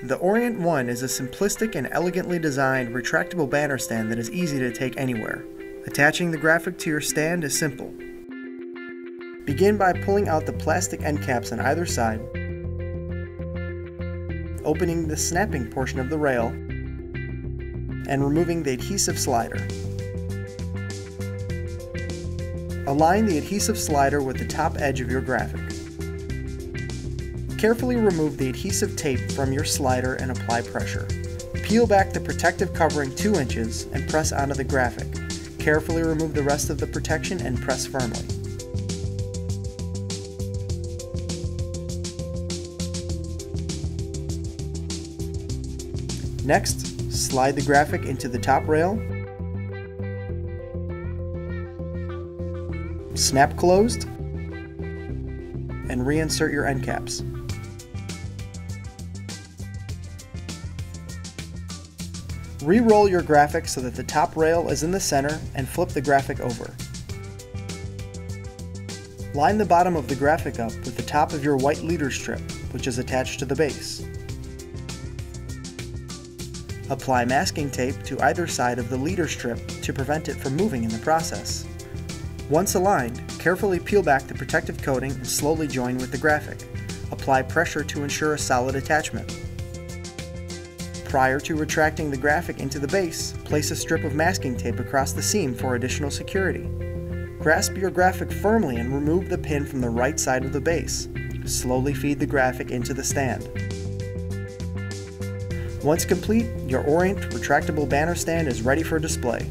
The Orient 1 is a simplistic and elegantly designed retractable banner stand that is easy to take anywhere. Attaching the graphic to your stand is simple. Begin by pulling out the plastic end caps on either side, opening the snapping portion of the rail, and removing the adhesive slider. Align the adhesive slider with the top edge of your graphic. Carefully remove the adhesive tape from your slider and apply pressure. Peel back the protective covering 2 inches and press onto the graphic. Carefully remove the rest of the protection and press firmly. Next, slide the graphic into the top rail, snap closed, and reinsert your end caps. Re-roll your graphic so that the top rail is in the center and flip the graphic over. Line the bottom of the graphic up with the top of your white leader strip, which is attached to the base. Apply masking tape to either side of the leader strip to prevent it from moving in the process. Once aligned, carefully peel back the protective coating and slowly join with the graphic. Apply pressure to ensure a solid attachment. Prior to retracting the graphic into the base, place a strip of masking tape across the seam for additional security. Grasp your graphic firmly and remove the pin from the right side of the base. Slowly feed the graphic into the stand. Once complete, your Orient retractable banner stand is ready for display.